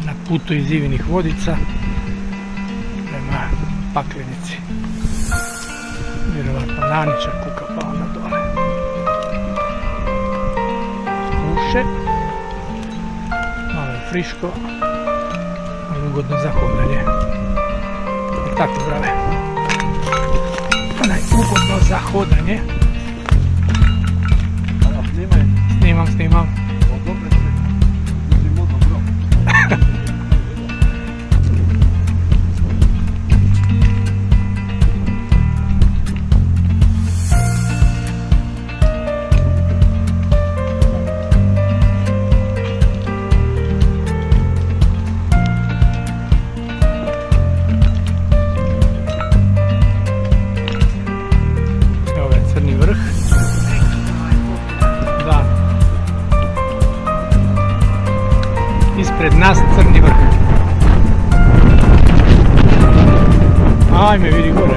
na putu iz Ivinih Vodica prema Paklenici. Vjerovatno Nanića kuka pa onda dole. Uše. Malo je friško, ali ugodno za hodanje. I tako zdrave. Ugodno za hodanje. Snimam. Ispred nas Crni vrh. Ajme, vidi gore.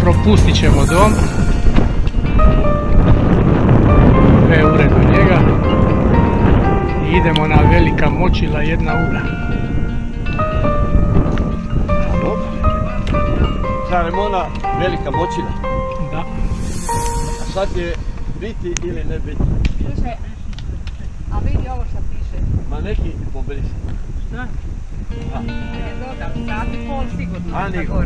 Propustit ćemo dom. Sve je ured do njega. I idemo na Velika Močila 1 ura. Žaremona Velika Močila. Da. A sad je biti ili ne biti? Slušaj, a vidi ovo što piše. Ma neki pobrisati. Šta? Dobro, sat i pol sigurno. A niko.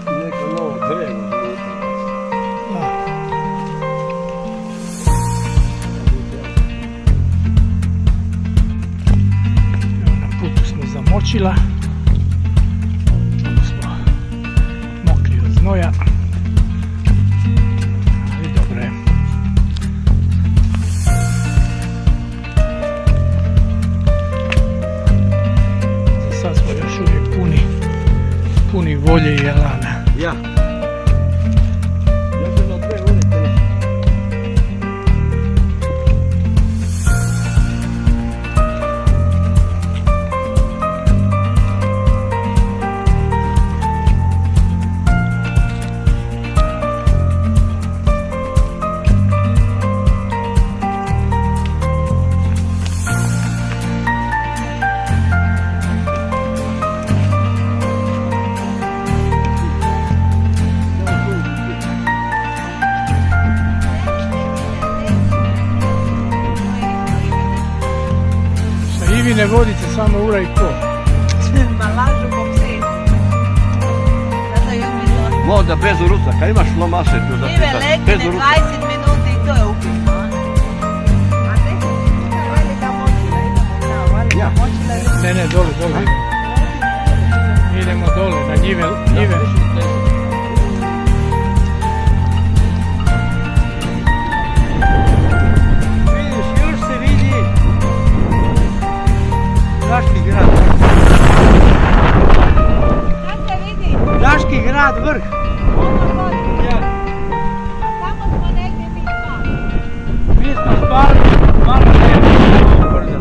Neko novo drevo. Na putu smo za Močila. Smo mokri od znoja. Ali dobro je. Za sad smo još uvijek puni volje i elana. Ja. Ja sam na 2 ure telefon. Ivine Vodice samo ura i pol. Ma lažu po psi. Sada je umjetno. Voda bez urusaka, imaš lomase tu da Žive letine 20 minuti i to je upitno. A 10 minuta Velika Močila, idemo na Velika Močila. Ne, dole. Idemo dole, na njive. Vidiš, još se vidi Daški grad. Kad se vidi? Daški grad vrh. Ja. Tamo smo negdje mi spali. Mi smo spali, malo ne brzo.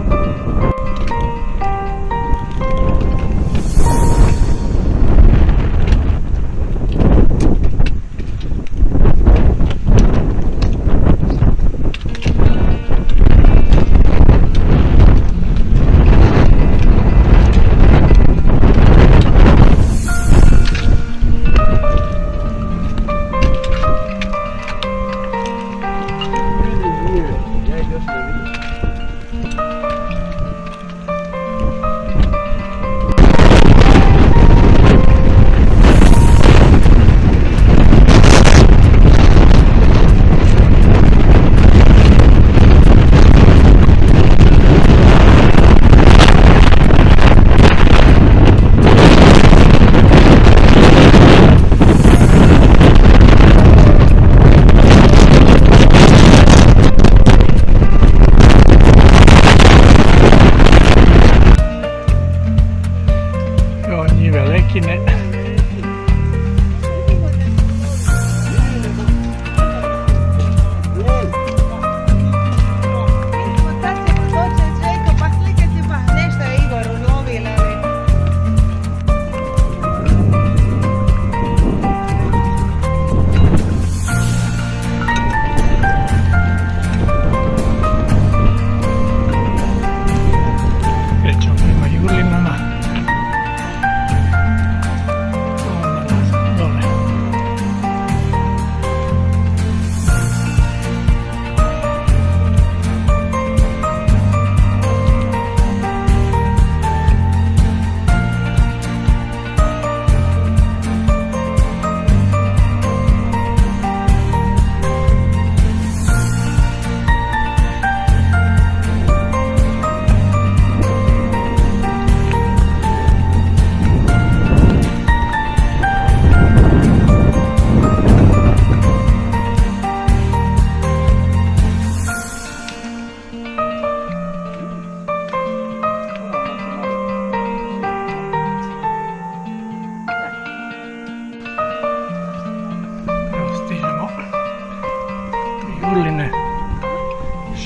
Urline,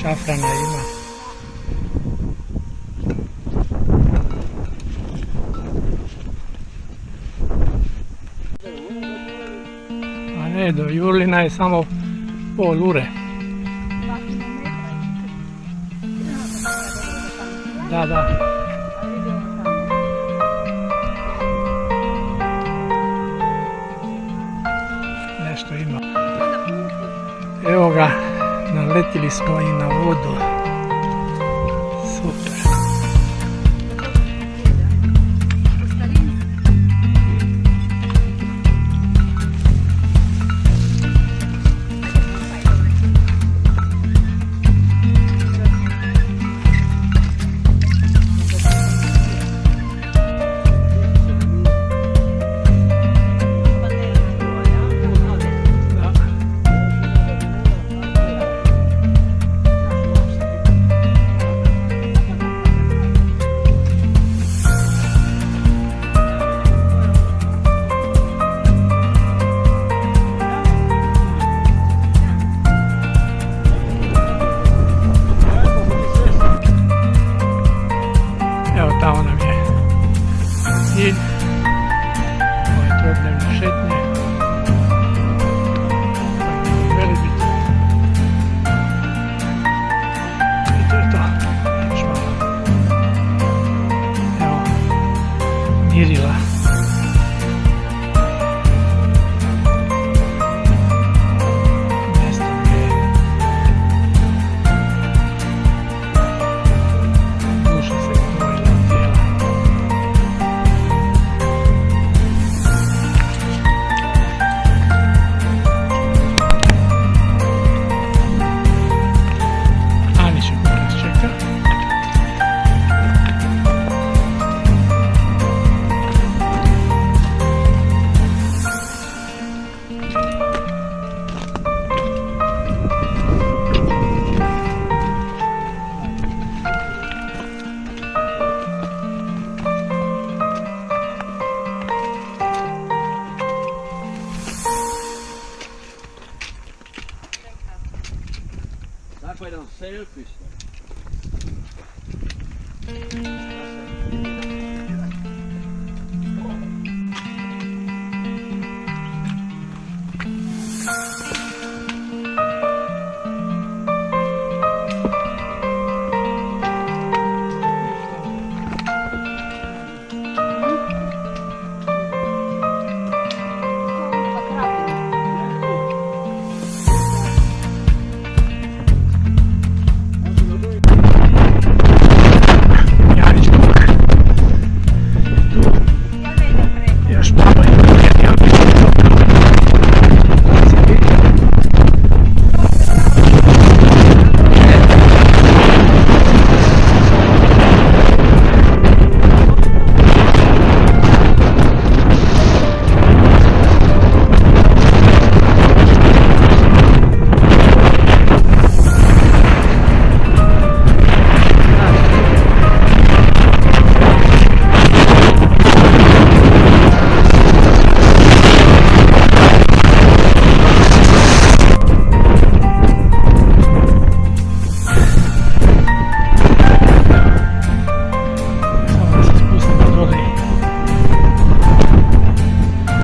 šafrana ima. A ne, do Jurlina je samo pol ure. Da, da. Nešto ima. Evo ga, naletili smo i na vodu. Super. Tamo nam je cilj, ovo je trodnevne šetnje, Velebit. I to je to, još malo. Evo, Mirila. Mjesto gdje je duša se odvojila od tijela. Aniša kod nas čeka. Tako jedan selfie.